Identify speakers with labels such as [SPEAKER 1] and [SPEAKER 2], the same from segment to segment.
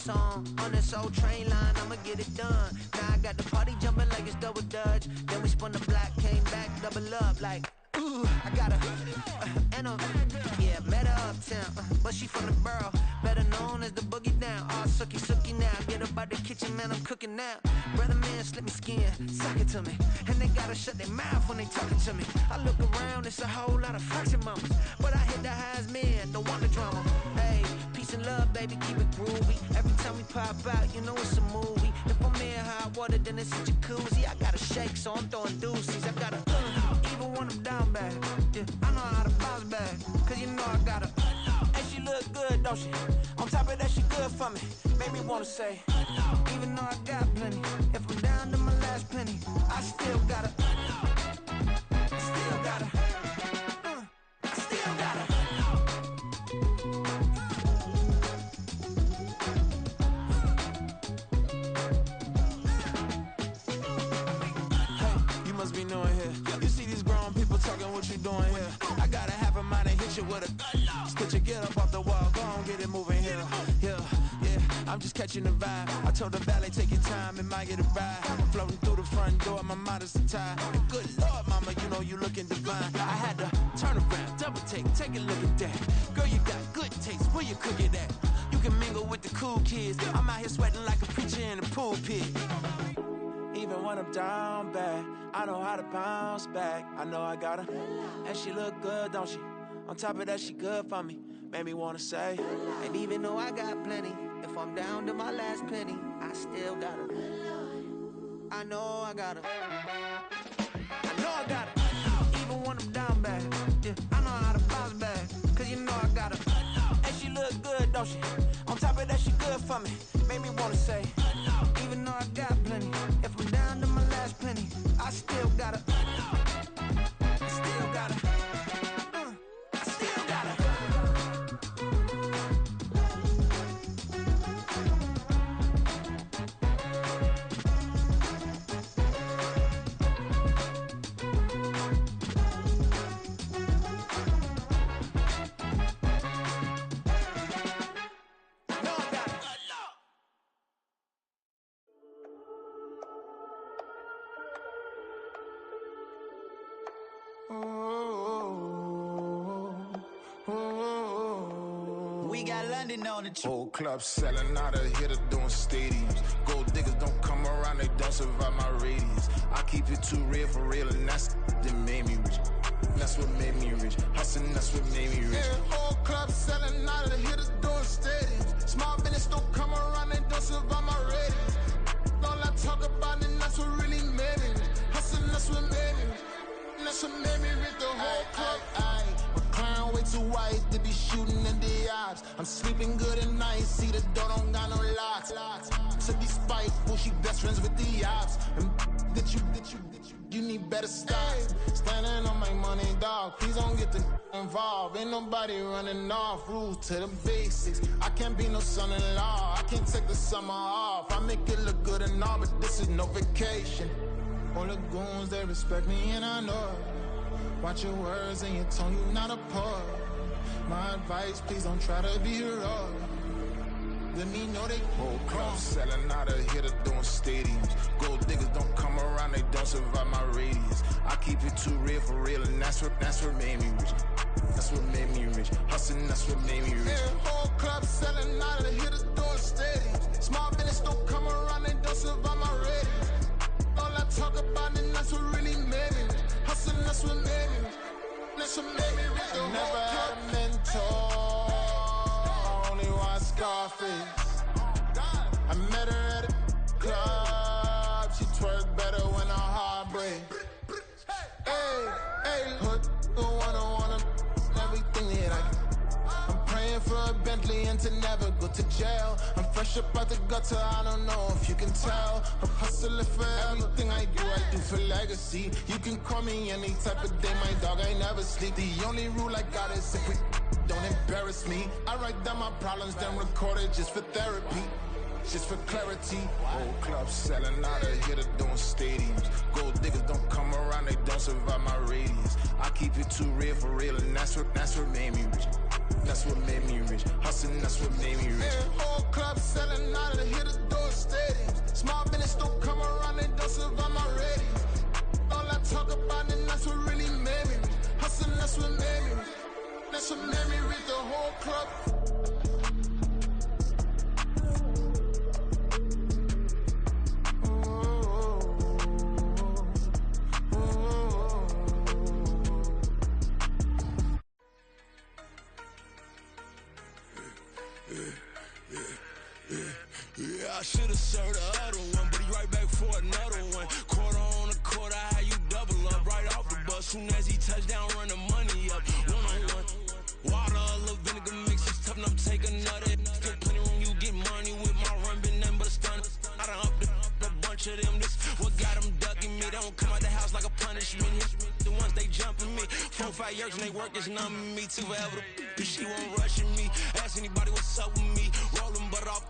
[SPEAKER 1] song on this old train line, I'ma get it done. Now I got the party jumping like it's double dutch. Then we spun the block, came back, double up like, ooh, I got her, and yeah, met her uptown, but she from the borough, better known as the boogie down. All sookie sookie now, get up out the kitchen, man, I'm cooking now. Brother man, slip me skin, suck it to me, and they gotta shut their mouth when they talking to me. I look around, it's a whole lot of flirting mamas, but I hit the highs, man, don't want the drama. Hey, peace and love, baby, keep it groovy. Every time we pop out, you know it's a movie. If I'm in hot water, then it's a jacuzzi. I gotta shake, so I'm throwing deuces. I gotta, even when I'm down bad, yeah, I know how to bounce back, cause you know I gotta, and she look good, don't she? On top of that, she good for me, made me wanna say, even though I got plenty, if I'm down to my last penny, I still gotta, I still gotta, I still gotta. Hey, you must be new in here. You see these grown people talking, what you doing here? I gotta have a mind and hit you with a stitch you, get up off the wall, go on, get it moving here. Yeah, I'm just catching the vibe. I told the valet, take your time, it might get a ride. Floating through the front door, my mind is tied. And good Lord, mama, you know you looking divine. I had to turn around, double take a look at that. Girl, you got good taste, where you cook it at? You can mingle with the cool kids. I'm out here sweating like a preacher in the pulpit. Even when I'm down bad, I know how to bounce back. I know I got her, and she look good, don't she? On top of that, she good for me, made me wanna say. And even though I got plenty, if I'm down to my last penny, I still got her. I know I got her. I know I got her. Even when I'm down bad, yeah, I know how to bounce back, cause you know I got her. And she look good, don't she? On top of that, she good for me, made me wanna say. Even though I got plenty, if I'm down to my last penny, I still got her. I still got her. I still got her.
[SPEAKER 2] We got London on the trip.
[SPEAKER 3] Whole club selling out of here to doing stadiums. Gold diggers don't come around, they don't survive my radius. I keep it too real for real, and that's that made me rich. That's what made me rich. Hustling, that's what made me rich. Yeah, whole club selling out of here to doing stadiums. Small business don't come around, they don't survive my radius. All I talk about, and that's what really made me rich. Hustling, that's what made me rich. That's what made me rich. The whole club. McLaren way too white to be shooting in the eyes. I'm sleeping good at night, see the door don't got no locks. To be spiteful, she best friends with the ops. And you need better stop. Standing on my money, dog. Please don't get the involved. Ain't nobody running off. Rules to the basics. I can't be no son-in-law. I can't take the summer off. I make it look good and all, but this is no vacation. All the goons, they respect me and I know it. Watch your words and your tone, you not a poet. My advice, please don't try to be heroic. Let me know they whole club selling out of here to doing stadiums. Gold diggers don't come around, they don't survive my radius. I keep it too real for real, and that's what made me rich. That's what made me rich. Hustling, that's what made me rich. Yeah, whole club selling out of here to doing stadiums. Small business don't come around, they don't survive my radius. All I talk about, and that's what really made me rich. Hustling, that's what made me rich. That's what made me rich. I never had a mentor, only one Scarface. I met her at a club, she twerk better when her heart breaks. Hey, hood, wanna everything that I can. I'm praying for a Bentley and to never go to jail. I'm fresh up out the gutter, I don't know if you can tell. I'm hustling for everything I do for legacy. You can call me any type of day, my dog, I never sleep. The only rule I got is if we don't embarrass me. I write down my problems, then record it just for therapy. Just for clarity. Whole club selling out of here to doing stadiums. Gold diggers don't come around, they don't survive my radius. I keep it too real for real, and that's what made me rich. That's what made me rich. Hustling, that's what made me rich. Whole club selling out of hit the door stadiums. Small business don't come around, they don't survive my ratings. All I talk about it, that's what really made me rich. Hustling, that's what made me rich. That's what made me rich, the whole club.
[SPEAKER 1] Yeah, I should've served the other one, but he right back for another one. Quarter on a quarter, how you double up right off the bus. Soon as he touch down, run the money up. One-on-one. Water, a little vinegar mix, it's tough enough, take another. Still plenty room, you get money with my run, been nothing but a stun. I done up a bunch of them, this what got them ducking me. They don't come out the house like a punishment. The ones they jumping me. 4 or 5 years and they work is numbing me. Too forever, she won't rushing me. Ask anybody what's up with me. Rolling butt off.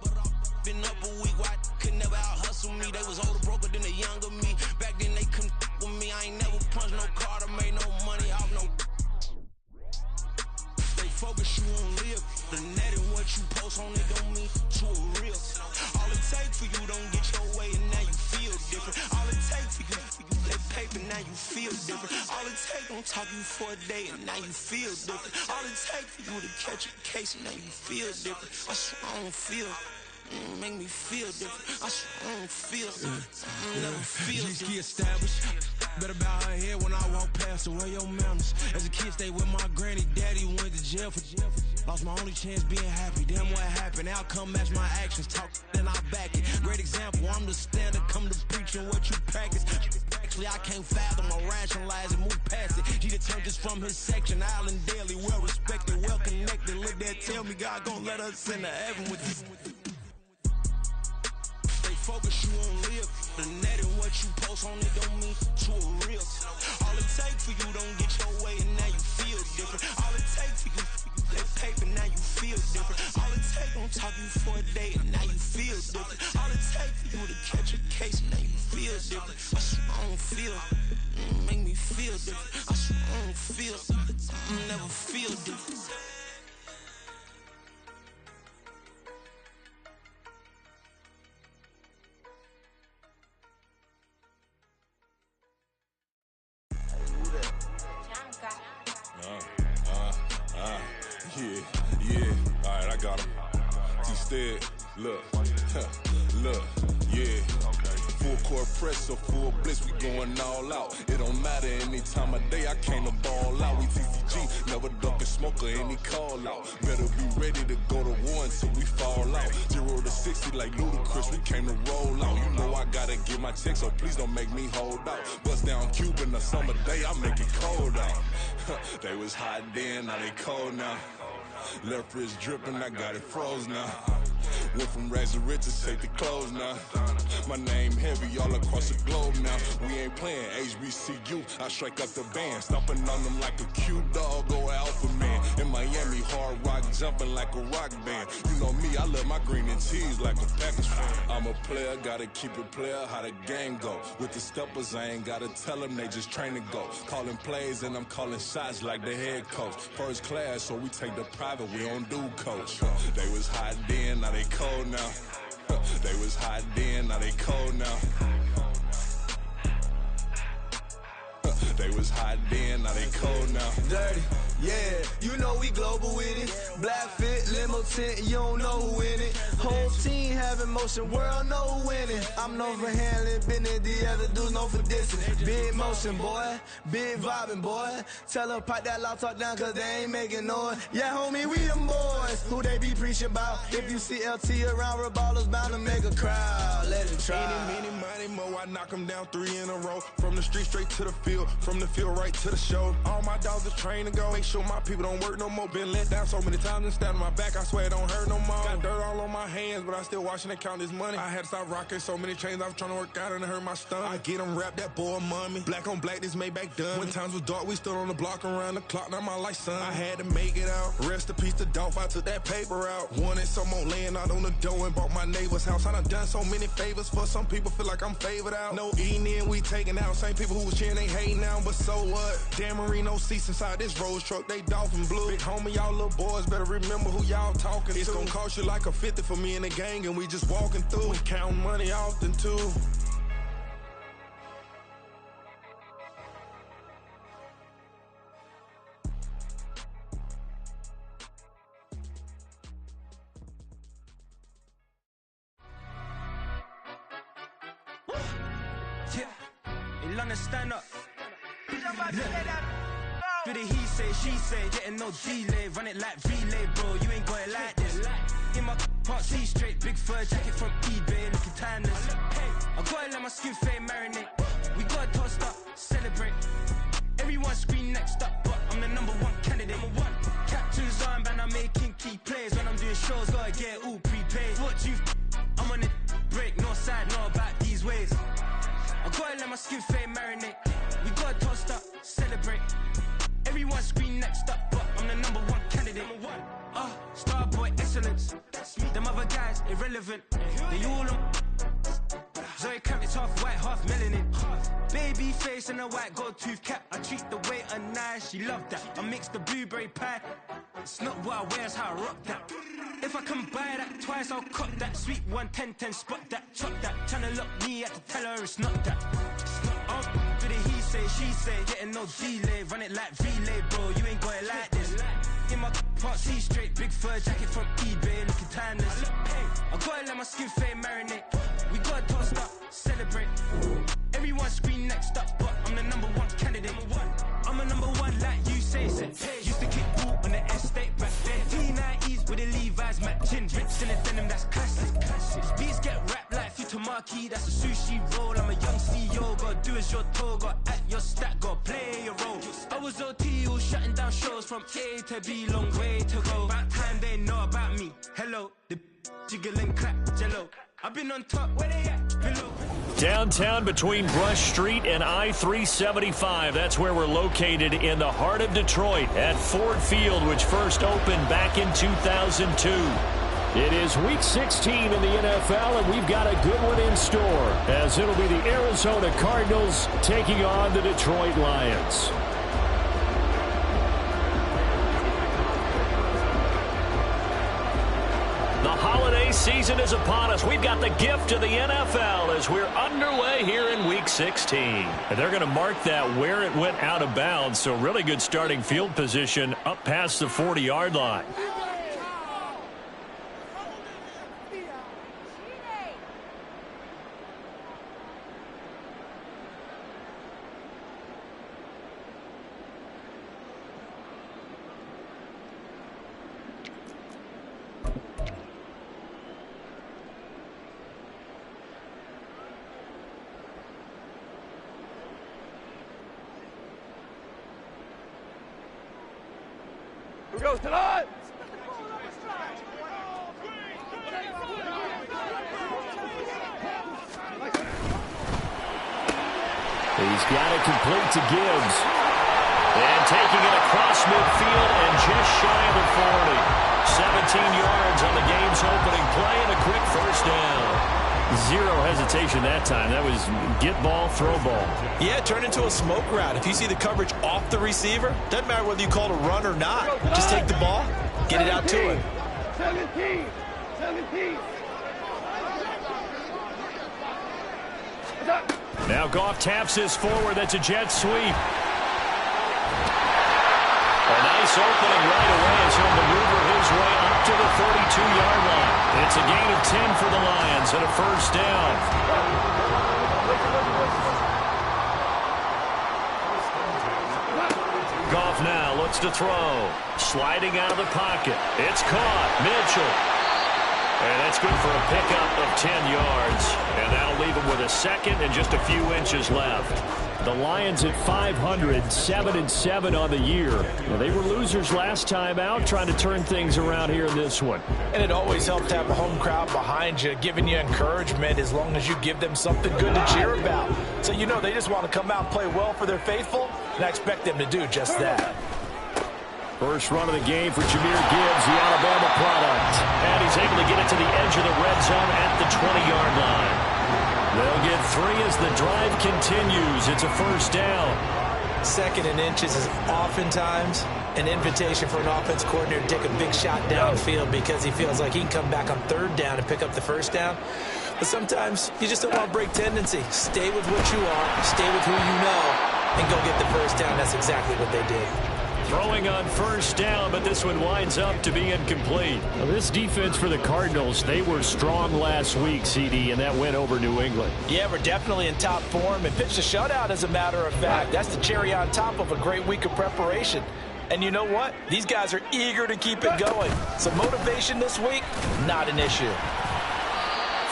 [SPEAKER 1] Been up a week, why could never out hustle me? They was older, broker than the younger me. Back then they couldn't with me. I ain't never punched no card or made no money off no. They focus you on live. The net and what you post on it don't mean to a real. All it take for you don't get your way and now you feel different. All it take for you that paper, now you feel different. All it take don't talk you for a day and now you feel different. All it take for you to catch a case and now you feel different. I swear I don't feel. Make me feel different. I swear I don't feel. Never feel different. Established. Better bow her head when I walk past her. Where your manners? As a kid, stayed with my granny. Daddy went to jail for. Lost my only chance being happy. Damn, what happened? Outcome match my actions. Talk, then I back it. Great example. I'm the standard. Come to preaching what you practice. Actually, I can't fathom or rationalize and move past it. He turned this from his section. Island daily, well respected, well connected. Look there, tell me God gon' let us into heaven with this. Focus you on live. The net and what you post on it don't mean to a real. All it take for you don't get your way and now you feel different. All it take for you that paper, now you feel different. All it take don't talk you for a day and now you feel different. All it take for you to catch a case and now you feel different. I swear I don't feel. Make me feel different. I swear I don't feel. Never feel different.
[SPEAKER 4] Yeah, alright, I got him. Instead, look, yeah. Full court press or full blitz, we going all out. It don't matter any time of day, I came to ball out. We TCG, never duck a smoker, any call out. Better be ready to go to war until we fall out. 0 to 60 like Ludacris, we came to roll out. You know I gotta get my check, so please don't make me hold out. Bust down Cuban a summer day, I make it cold out. They was hot then, now they cold now. Left wrist dripping, I got it froze now. Went from rags to riches, take the clothes now. My name heavy all across the globe now. We ain't playing HBCU, I strike up the band. Stomping on them like a cute dog or alpha man. In Miami, hard rock jumping like a rock band. You know me, I love my green and cheese like a Packers fan. I'm a player, gotta keep it player, how the game go. With the steppers, I ain't gotta tell them, they just train to go. Calling plays and I'm calling shots like the head coach. First class, so we take the private, we don't do coach. They was hot then, now they cold now. They was hot then, now they cold now. They was hot then, now they cold now.
[SPEAKER 5] Dirty, yeah, you know we global with it. Black fit, limo tint, you don't know who in it. Whole team having motion, world know who winning. I'm known for handling business, the other dudes known for dissing. Big motion, boy, big vibing, boy. Tell her pipe that loud talk down, cause they ain't making noise. Yeah, homie, we them boys, who they be preaching about. If you see LT around, Reballo's bound to make a crowd. Let it try.
[SPEAKER 6] Many, mo, I knock them down 3 in a row. From the street straight to the field, from the field right to the show. All my dogs are trained to go. Make sure my people don't work no more. Been let down so many times and stand on my back, I swear it don't hurt no more. Got dirt all on my hands, but I still watching and count this money. I had to stop rocking so many chains, I was trying to work out and it hurt my stomach. I get them wrapped, that boy mommy. Black on black, this Maybach done. When times was dark, we stood on the block around the clock, now my life son. I had to make it out. Rest in peace to Dolph, I took that paper out. Wanted some more laying out on the dough and bought my neighbor's house. I done done so many favors for some people, feel like I'm favored out. No eating in, we taking out. Same people who was cheering, they hating now, but so what? Dan Marino, seats inside this Rolls truck, they dolphin blue. Big homie, y'all little boys better remember who y'all talking to. It's gonna cost you like a 50 for me and the gang, and we just walking through. We counting money often too.
[SPEAKER 1] Yeah, London stand up. Do the he say, she say, getting no delay. Run it like relay, bro, you ain't going like this. In my can't see straight, big fur jacket from eBay, looking timeless. I gotta let my skin fade marinate. We gotta toast up, celebrate. Everyone scream next up, but I'm the #1 candidate. Captain's armband, I'm making key plays. When I'm doing shows, gotta get all prepaid. What you I'm on it, break, no side, no about these ways. I gotta let my skin fade marinate. We gotta toast up, celebrate. Everyone scream next up, but I'm the #1 candidate. Starboy excellence. Them other guys irrelevant. They all on. Zoe Camp, it's half white, half melanin. Baby face and a white gold tooth cap. I treat the waiter nice, she love that. I mix the blueberry pie. It's not what I wear, it's how I rock that. If I can buy that twice, I'll cop that. Sweet 110, spot that, chop that. Tryna lock me, I have to tell her it's not that. Do the he say, she say, getting no delay. Run it like relay, bro, you ain't going like this. In my can't see straight, big fur jacket from eBay, looking timeless. I gotta let my skin fade marinate. We gotta toast up, celebrate. Everyone scream next up, but I'm the #1 candidate. I'm a #1 like you say. Used to kick ball on the estate back then. T90s with the Levi's matching. Rips in the denim, that's classic. Beats get wrapped like Futamaki, that's a sushi roll. I'm a young CEO, gotta do as you're told. Gotta act your stat, gotta play your role. I was OT, all shutting down shows from A to B, long way to go. About time they know about me. Hello, the jiggle and clap, jello. I've been on top, where they at? Below.
[SPEAKER 7] Downtown between Brush Street and I-375. That's where we're located in the heart of Detroit at Ford Field, which first opened back in 2002. It is Week 16 in the NFL, and we've got a good one in store, as it'll be the Arizona Cardinals taking on the Detroit Lions. The holiday season is upon us. We've got the gift of the NFL as we're underway here in Week 16. And they're going to mark that where it went out of bounds, so really good starting field position up past the 40-yard line.
[SPEAKER 8] Goes to the
[SPEAKER 7] He's got it complete to Gibbs. And taking it across midfield and just shy of the 40. 17 yards on the game's opening play and a quick first down. Zero hesitation that time. That was get ball, throw ball.
[SPEAKER 9] Yeah, turn into a smoke route. If you see the coverage off the receiver, doesn't matter whether you call it a run or not. Just take the ball, get it out to him.
[SPEAKER 8] 17.
[SPEAKER 7] Now Goff taps this forward. That's a jet sweep. A nice opening right away as he'll maneuver his way up to the 32-yard line. It's a gain of 10 for the Lions and a first down. Goff now looks to throw. Sliding out of the pocket. It's caught. Mitchell. And that's good for a pickup of 10 yards. And that'll leave him with a second and just a few inches left. The Lions at 500, 7-7 on the year. Well, they were losers last time out, trying to turn things around here in this one.
[SPEAKER 9] And it always helps to have a home crowd behind you, giving you encouragement as long as you give them something good to cheer about. So you know they just want to come out and play well for their faithful, and I expect them to do just that.
[SPEAKER 7] First run of the game for Jahmyr Gibbs, the Alabama product. And he's able to get it to the edge of the red zone at the 20-yard line. They'll get 3 as the drive continues. It's a first down.
[SPEAKER 9] Second and inches is oftentimes an invitation for an offense coordinator to take a big shot downfield because he feels like he can come back on third down and pick up the first down. But sometimes you just don't want to break tendency. Stay with what you are, stay with who you know, and go get the first down. That's exactly what they did.
[SPEAKER 7] Throwing on first down, but this one winds up to be incomplete. Well, this defense for the Cardinals, they were strong last week, CD, and that went over New England.
[SPEAKER 9] Yeah, we're definitely in top form and pitched a shutout, as a matter of fact. That's the cherry on top of a great week of preparation. And you know what? These guys are eager to keep it going. So motivation this week, not an issue.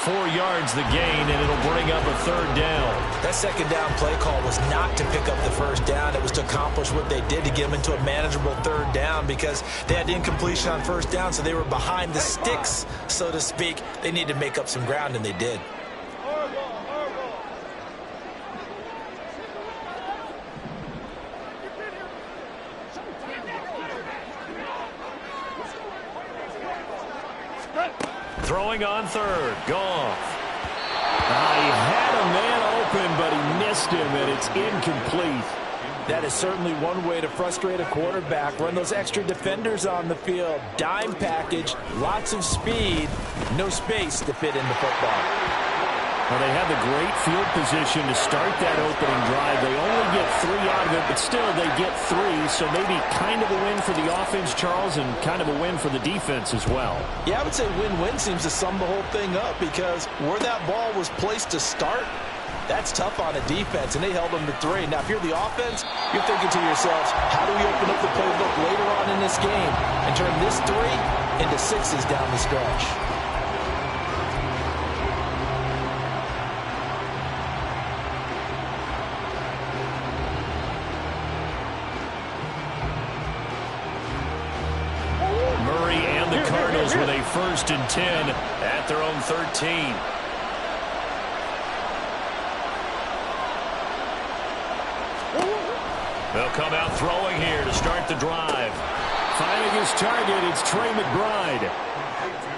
[SPEAKER 7] 4 yards the gain, and it'll bring up a third down.
[SPEAKER 9] That second down play call was not to pick up the first down. It was to accomplish what they did to get them into a manageable third down because they had incompletion on first down, so they were behind the sticks, so to speak. They needed to make up some ground, and they did.
[SPEAKER 7] Throwing on third, Goff. He had a man open, but he missed him, and it's incomplete.
[SPEAKER 9] That is certainly one way to frustrate a quarterback. Run those extra defenders on the field. Dime package, lots of speed, no space to fit in the football.
[SPEAKER 7] Well, they had the great field position to start that opening drive. They only get 3 out of it, but still they get 3, so maybe kind of a win for the offense, Charles, and kind of a win for the defense as well.
[SPEAKER 9] Yeah, I would say win-win seems to sum the whole thing up because where that ball was placed to start, that's tough on a defense, and they held them to 3. Now, if you're the offense, you're thinking to yourselves, how do we open up the playbook later on in this game and turn this 3 into 6s down the stretch?
[SPEAKER 7] With a 1st and 10 at their own 13. They'll come out throwing here to start the drive. Finding his target, it's Trey McBride.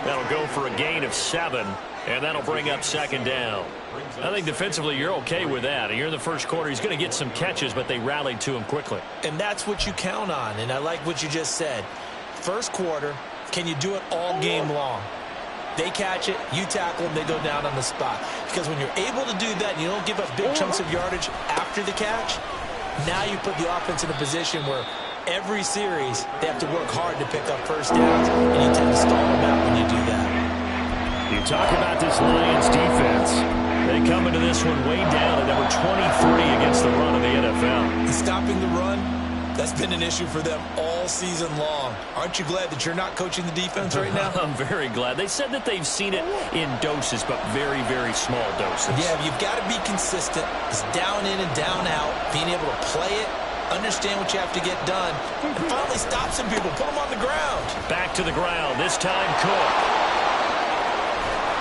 [SPEAKER 7] That'll go for a gain of 7, and that'll bring up 2nd down. I think defensively you're okay with that. You're in the first quarter. He's going to get some catches, but they rallied to him quickly.
[SPEAKER 9] And that's what you count on, and I like what you just said. First quarter, can you do it all game long? They catch it, you tackle them, they go down on the spot. Because when you're able to do that and you don't give up big chunks of yardage after the catch, now you put the offense in a position where every series they have to work hard to pick up first downs, and you tend to stall them out when you do that.
[SPEAKER 7] You talk about this Lions defense. They come into this one way down at number 23 against the run of the NFL.
[SPEAKER 9] And stopping the run, that's been an issue for them all season long. Aren't you glad that you're not coaching the defense right now?
[SPEAKER 7] I'm very glad. They said that they've seen it in doses, but very, very small doses.
[SPEAKER 9] Yeah, you've got to be consistent. It's down in and down out, being able to play it, understand what you have to get done, and finally stop some people, put them on the ground.
[SPEAKER 7] Back to the ground, this time Cook.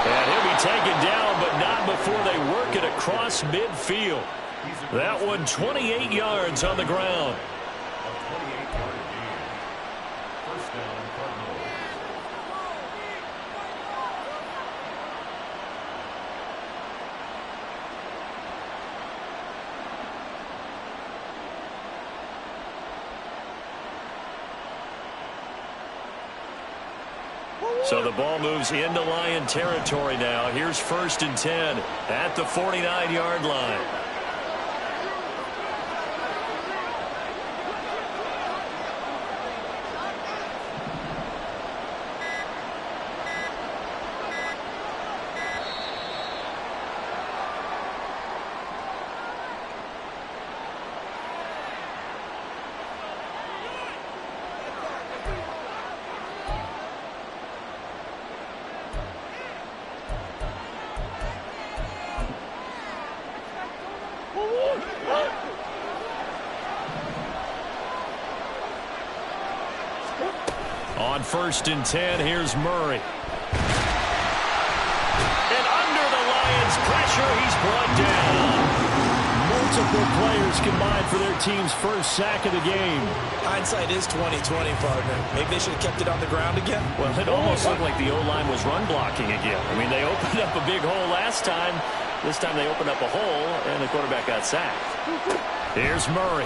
[SPEAKER 7] And he'll be taken down, but not before they work it across midfield. That one 28 yards on the ground. So the ball moves into Lion territory now. Here's 1st and 10 at the 49-yard line. On 1st and 10, here's Murray. And under the Lions' pressure, he's brought down. Multiple players combined for their team's first sack of the game.
[SPEAKER 9] Hindsight is 20/20, partner. Maybe they should have kept it on the ground again.
[SPEAKER 7] Well, it almost looked like the O-line was run blocking again. I mean, they opened up a big hole last time. This time they opened up a hole, and the quarterback got sacked. Here's Murray.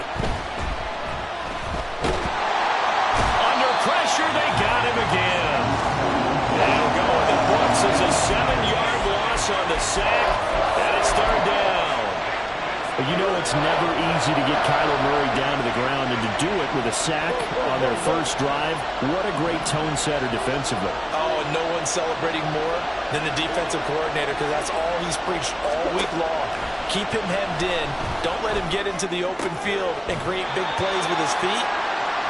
[SPEAKER 7] Under pressure, they got him again. They'll go in the books as a 7-yard loss on the sack, and it's third down.
[SPEAKER 10] You know it's never easy to get Kyler Murray down to the ground, and to do it with a sack on their first drive, what a great tone setter defensively.
[SPEAKER 9] Oh, and no one's celebrating more than the defensive coordinator, because that's all he's preached all week long. Keep him hemmed in. Don't let him get into the open field and create big plays with his feet.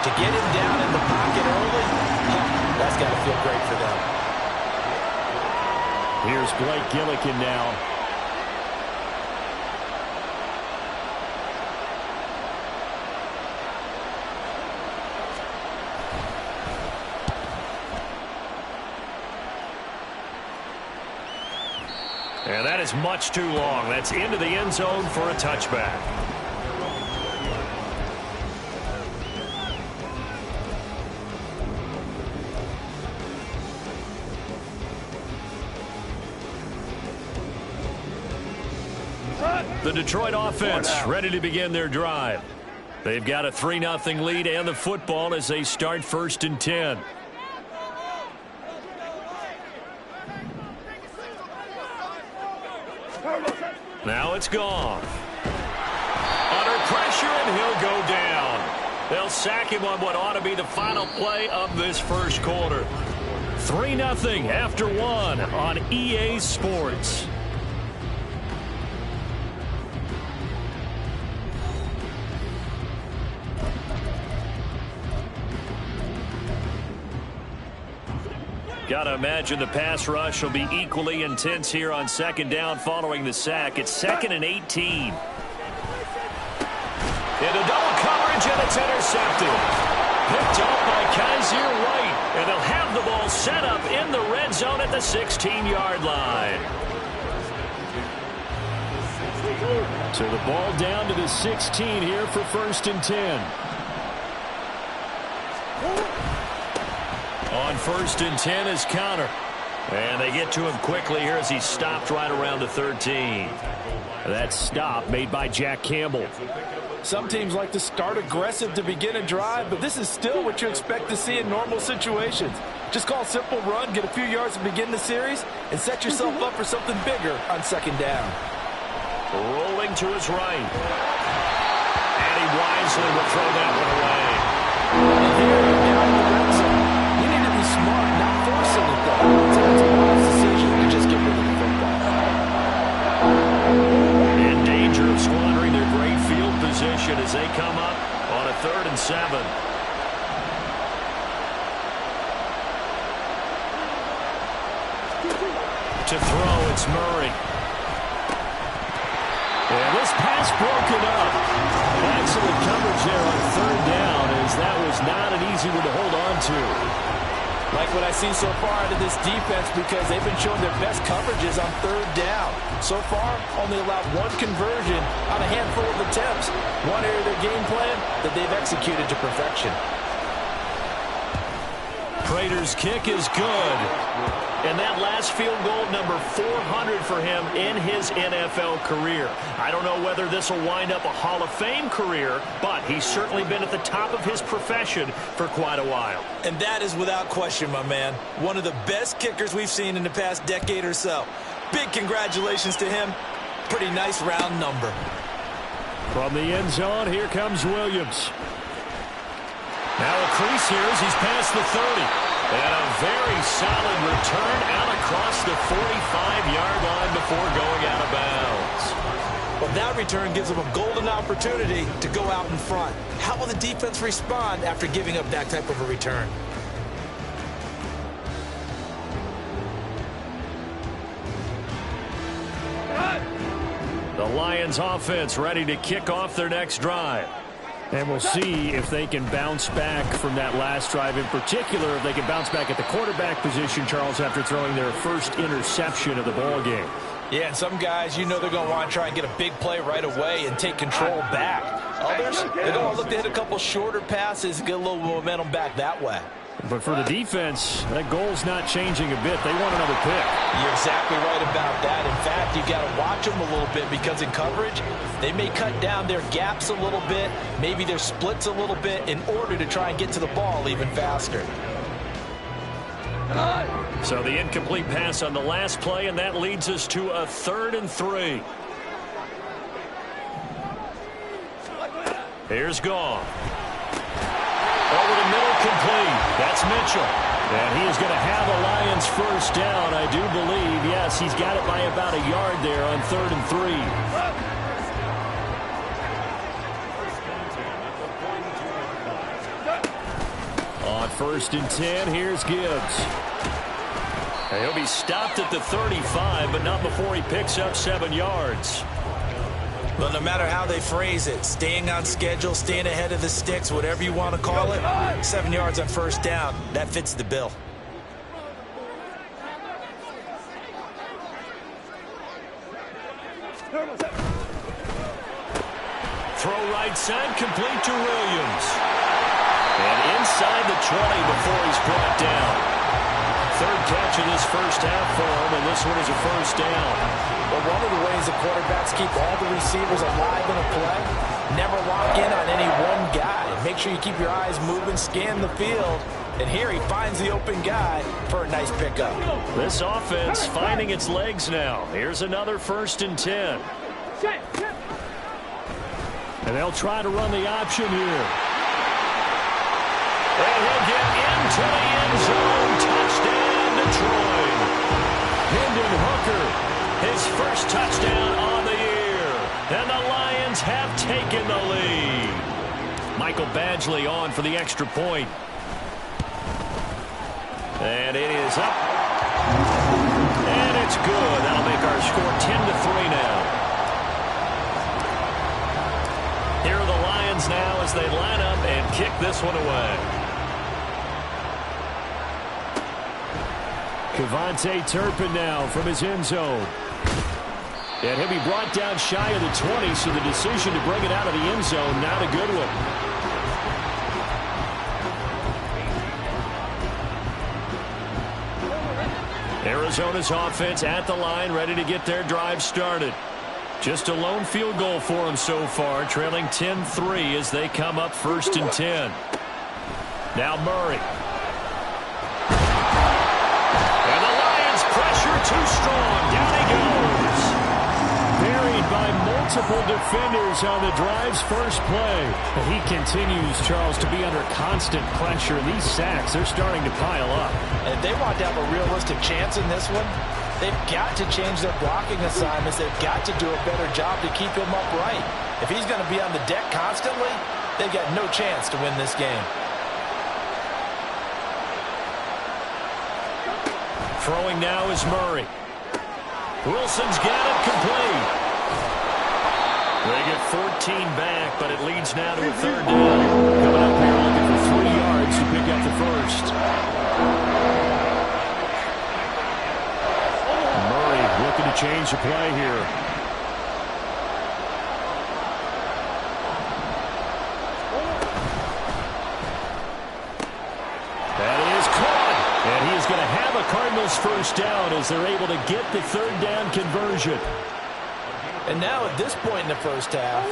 [SPEAKER 9] To get him down in the pocket early, that's got to feel great for them.
[SPEAKER 10] Here's Blake Gillikin now.
[SPEAKER 7] And that is much too long. That's into the end zone for a touchback. The Detroit offense ready to begin their drive. They've got a 3-0 lead and the football as they start 1st and 10. Now it's gone. Under pressure, and he'll go down. They'll sack him on what ought to be the final play of this first quarter. 3-0 after 1 on EA Sports. Got to imagine the pass rush will be equally intense here on 2nd down following the sack. It's 2nd and 18. Into double coverage, and it's intercepted. Picked up by Kaiser White, and they'll have the ball set up in the red zone at the 16-yard line.
[SPEAKER 10] So the ball down to the 16 here for 1st and 10.
[SPEAKER 7] On 1st and 10 is Counter. And they get to him quickly here as he stopped right around the 13.
[SPEAKER 10] That stop made by Jack Campbell.
[SPEAKER 9] Some teams like to start aggressive to begin a drive, but this is still what you expect to see in normal situations. Just call a simple run, get a few yards to begin the series, and set yourself up for something bigger on 2nd down.
[SPEAKER 7] Rolling to his right. And he wisely will throw that one away.
[SPEAKER 9] And here you're down in the red zone. You need to be smart, not forcing it, though. It's a wise decision to just get rid of the football.
[SPEAKER 7] In danger of squandering their great field position as they come up on a 3rd and 7. To throw, it's Murray. And this pass broken up. Excellent coverage there on 3rd down, as that was not an easy one to hold on to.
[SPEAKER 9] Like what I've seen so far out of this defense, because they've been showing their best coverages on 3rd down. So far, only allowed 1 conversion on a handful of attempts. One area of their game plan that they've executed to perfection.
[SPEAKER 7] Prater's kick is good. And that last field goal, number 400 for him in his NFL career. I don't know whether this will wind up a Hall of Fame career, but he's certainly been at the top of his profession for quite a while.
[SPEAKER 9] And that is without question, my man. One of the best kickers we've seen in the past decade or so. Big congratulations to him. Pretty nice round number.
[SPEAKER 10] From the end zone, here comes Williams.
[SPEAKER 7] Now a crease here as he's past the 30. And a very solid return out across the 45-yard line before going out of bounds.
[SPEAKER 9] Well, that return gives them a golden opportunity to go out in front. How will the defense respond after giving up that type of a return?
[SPEAKER 7] The Lions offense ready to kick off their next drive.
[SPEAKER 10] And we'll see if they can bounce back from that last drive. In particular, if they can bounce back at the quarterback position, Charles, after throwing their first interception of the ball game.
[SPEAKER 9] Yeah, and some guys, you know they're going to want to try and get a big play right away and take control back. Others, they're going to look to hit a couple shorter passes and get a little momentum back that way.
[SPEAKER 10] But for the defense, that goal's not changing a bit. They want another pick.
[SPEAKER 9] You're exactly right about that. In fact, you've got to watch them a little bit because in coverage, they may cut down their gaps a little bit, maybe their splits a little bit in order to try and get to the ball even faster.
[SPEAKER 10] So the incomplete pass on the last play, and that leads us to a 3rd and 3. Here's Goff. Over the middle, complete. That's Mitchell. And he is going to have a Lions first down, I do believe. Yes, he's got it by about a yard there on 3rd and 3. On 1st and 10, here's Gibbs. And he'll be stopped at the 35, but not before he picks up 7 yards.
[SPEAKER 9] But no matter how they phrase it, staying on schedule, staying ahead of the sticks, whatever you want to call it, 7 yards on first down, that fits the bill.
[SPEAKER 10] Throw right side, complete to Williams. And inside the 20 before he's brought down. 3rd catch of this first half for him, and this one is a first down.
[SPEAKER 9] But one of the ways the quarterbacks keep all the receivers alive in a play, never lock in on any one guy. Make sure you keep your eyes moving, scan the field, and here he finds the open guy for a nice pickup.
[SPEAKER 10] This offense finding its legs now. Here's another 1st and 10. And they'll try to run the option here. And he'll get into the end zone. Touchdown, Detroit. Hendon Hooker, his first touchdown on the year. And the Lions have taken the lead. Michael Badgley on for the extra point. And it is up. And it's good. That'll make our score 10-3 now. Here are the Lions now as they line up and kick this one away. Kevontae Turpin now from his end zone. And he'll be brought down shy of the 20, so the decision to bring it out of the end zone, not a good one. Arizona's offense at the line, ready to get their drive started. Just a lone field goal for them so far, trailing 10-3 as they come up 1st and 10. Now Murray. And the Lions pressure too strong. Down he goes. Buried by multiple defenders on the drive's first play. And he continues, Charles, to be under constant pressure. These sacks, they're starting to pile up.
[SPEAKER 9] And if they want to have a realistic chance in this one, they've got to change their blocking assignments. They've got to do a better job to keep him upright. If he's going to be on the deck constantly, they've got no chance to win this game.
[SPEAKER 10] Throwing now is Murray. Wilson's got it complete. They get 14 back, but it leads now to a 3rd down. Coming up here looking for 3 yards to pick up the first. Murray looking to change the play here. That is caught. And he is going to have a Cardinals first down as they're able to get the 3rd down conversion.
[SPEAKER 9] And now at this point in the first half,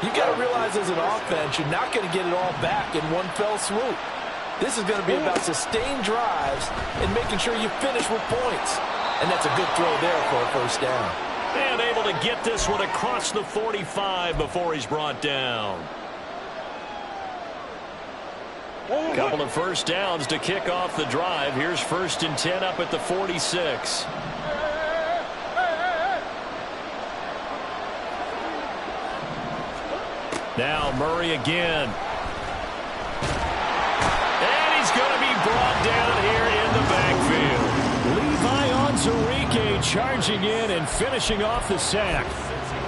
[SPEAKER 9] you've got to realize as an offense, you're not going to get it all back in one fell swoop. This is going to be about sustained drives and making sure you finish with points. And that's a good throw there for a first down.
[SPEAKER 10] And able to get this one across the 45 before he's brought down. Couple of first downs to kick off the drive. Here's 1st and 10 up at the 46. Now Murray again. And he's going to be brought down here in the backfield. Levi Onwuzurike charging in and finishing off the sack.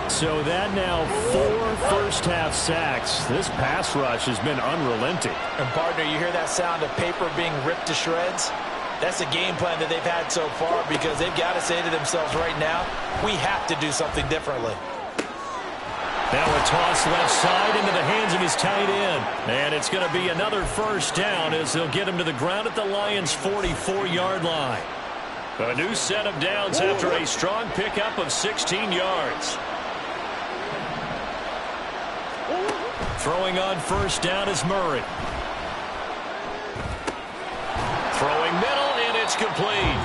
[SPEAKER 10] So that now 4 first-half sacks. This pass rush has been unrelenting.
[SPEAKER 9] And, partner, you hear that sound of paper being ripped to shreds? That's the game plan that they've had so far because they've got to say to themselves right now, we have to do something differently.
[SPEAKER 7] Now a toss left side into the hands of his tight end. And it's going to be another first down as they'll get him to the ground at the Lions' 44-yard line. A new set of downs after a strong pickup of 16 yards. Throwing on first down is Murray. Throwing middle, and it's complete.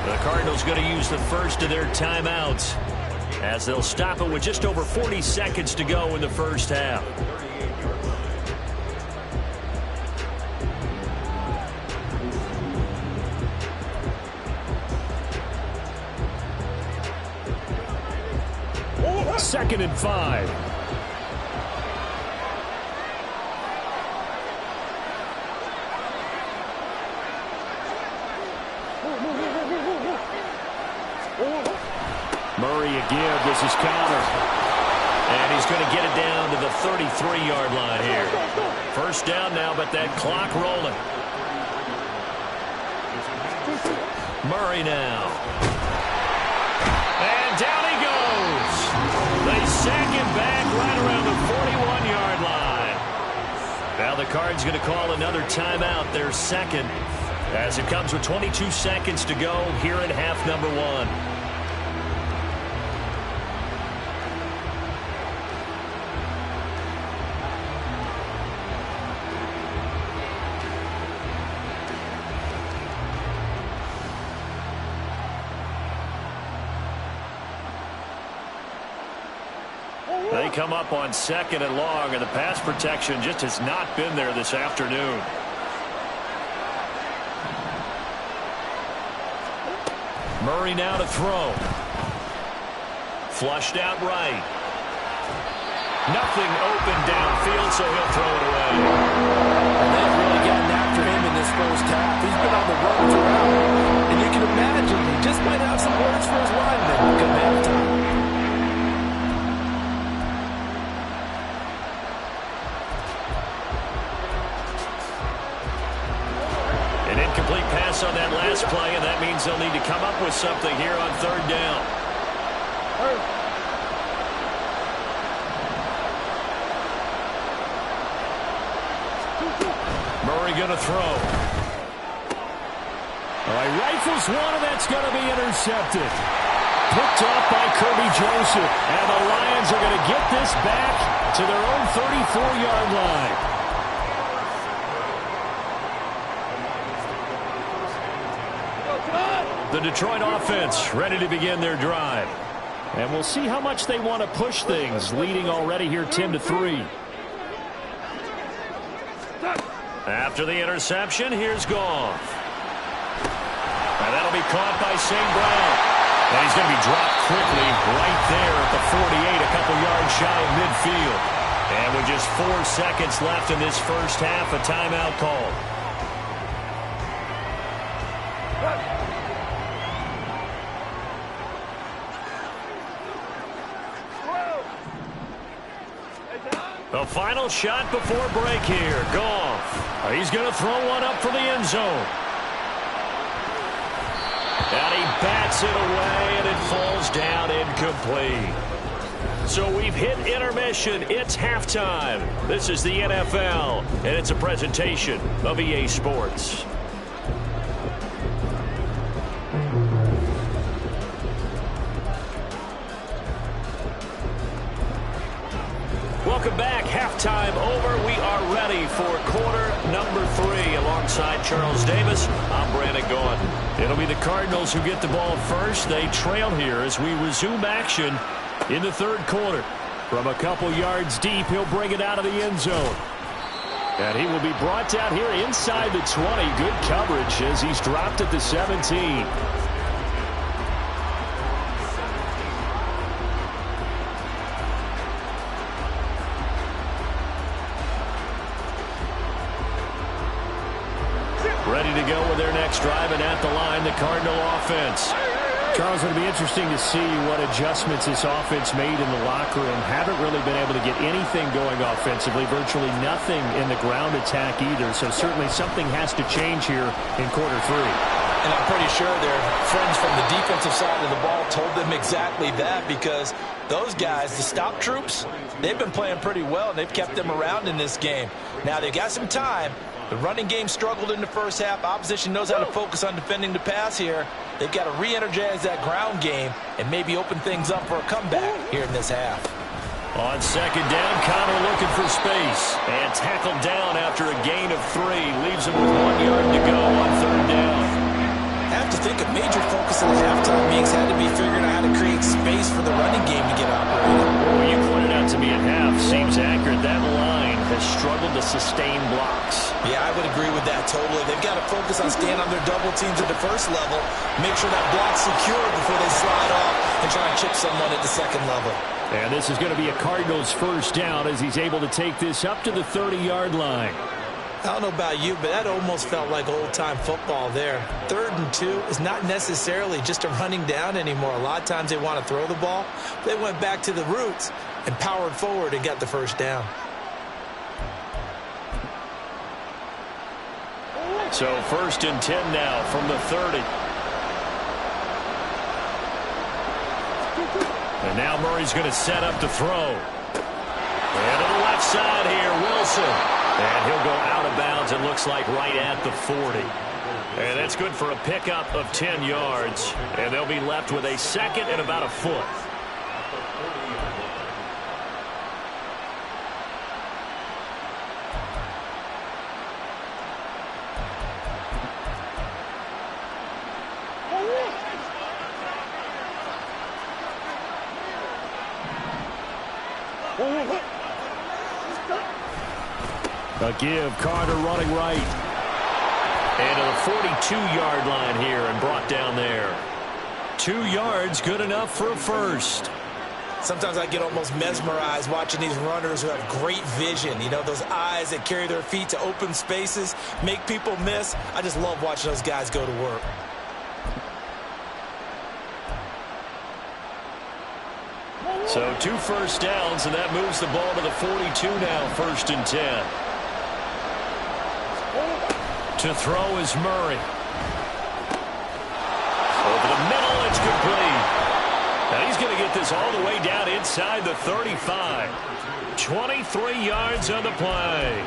[SPEAKER 7] The Cardinals going to use the first of their timeouts as they'll stop it with just over 40 seconds to go in the first half. Second and 5. Murray again. This is counter. And he's going to get it down to the 33-yard line here. First down now, but that clock rolling. Murray now. And down he goes. They sack him back right around the 41-yard line. Now the Cards going to call another timeout, their second, as it comes with 22 seconds to go here in half number 1. They come up on second and long, and the pass protection just has not been there this afternoon. Murray now to throw. Flushed out right. Nothing open downfield, so he'll throw it away.
[SPEAKER 9] They've really gotten after him in this first half. He's been on the run throughout. And you can imagine he just might have some words for his linemen come halftime.
[SPEAKER 7] Incomplete pass on that last play, and that means they'll need to come up with something here on third down. Murray going to throw. He rifles one, and that's going to be intercepted. Picked off by Kirby Joseph, and the Lions are going to get this back to their own 34-yard line. The Detroit offense ready to begin their drive. And we'll see how much they want to push things, leading already here 10-3. After the interception, here's Goff. And that'll be caught by St. Brown. And he's going to be dropped quickly right there at the 48, a couple yards shy of midfield. And with just 4 seconds left in this first half, a timeout called. The final shot before break here. Goff. He's going to throw one up for the end zone. And he bats it away, and it falls down incomplete. So we've hit intermission. It's halftime. This is the NFL, and it's a presentation of EA Sports. Welcome back. Halftime over. We are ready for quarter number 3. Alongside Charles Davis, I'm Brandon Gaudin. It'll be the Cardinals who get the ball first. They trail here as we resume action in the third quarter. From a couple yards deep, he'll bring it out of the end zone. And he will be brought down here inside the 20. Good coverage as he's dropped at the 17. Ready to go with their next drive, and at the line, the Cardinal offense. Charles, it'll be interesting to see what adjustments this offense made in the locker room. Haven't really been able to get anything going offensively, virtually nothing in the ground attack either. So certainly something has to change here in quarter 3.
[SPEAKER 9] And I'm pretty sure their friends from the defensive side of the ball told them exactly that, because those guys, the stop troops, they've been playing pretty well, and they've kept them around in this game. Now, they've got some time. The running game struggled in the first half. Opposition knows how to focus on defending the pass here. They've got to re-energize that ground game and maybe open things up for a comeback here in this half.
[SPEAKER 7] On second down, Connor looking for space. And tackled down after a gain of 3. Leaves him with 1 yard to go on third down.
[SPEAKER 9] I have to think a major focus in the halftime meetings had to be figuring out how to create space for the running game to get operating.
[SPEAKER 7] Well, you pointed out to me at half, seems accurate. That line has struggled to sustain blocks.
[SPEAKER 9] Yeah, I would agree with that totally. They've got to focus on staying on their double teams at the first level, make sure that block's secure before they slide off and try and chip someone at the second level.
[SPEAKER 7] And this is going to be a Cardinals first down as he's able to take this up to the 30-yard line.
[SPEAKER 9] I don't know about you, but that almost felt like old-time football there. 3rd and 2 is not necessarily just a running down anymore. A lot of times they want to throw the ball. They went back to the roots and powered forward and got the first down.
[SPEAKER 7] So 1st and 10 now from the 30. And now Murray's going to set up to throw. And to the left side here, Wilson. And he'll go out of bounds, it looks like right at the 40. And that's good for a pickup of 10 yards. And they'll be left with a second and about a foot. A give, Carter running right. And to the 42-yard line here and brought down there. 2 yards, good enough for a first.
[SPEAKER 9] Sometimes I get almost mesmerized watching these runners who have great vision. You know, those eyes that carry their feet to open spaces, make people miss. I just love watching those guys go to work.
[SPEAKER 7] So 2 first downs, and that moves the ball to the 42 now, 1st and 10. To throw is Murray. Over the middle, it's complete. Now he's going to get this all the way down inside the 35. 23 yards on the play.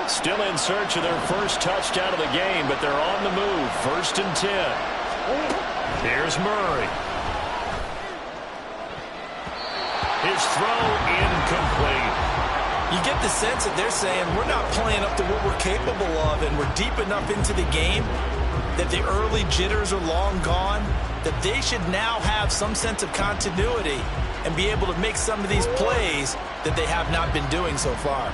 [SPEAKER 7] Still in search of their first touchdown of the game, but they're on the move. 1st and 10. Here's Murray. His throw incomplete.
[SPEAKER 9] You get the sense that they're saying we're not playing up to what we're capable of, and we're deep enough into the game that the early jitters are long gone, that they should now have some sense of continuity and be able to make some of these plays that they have not been doing so far.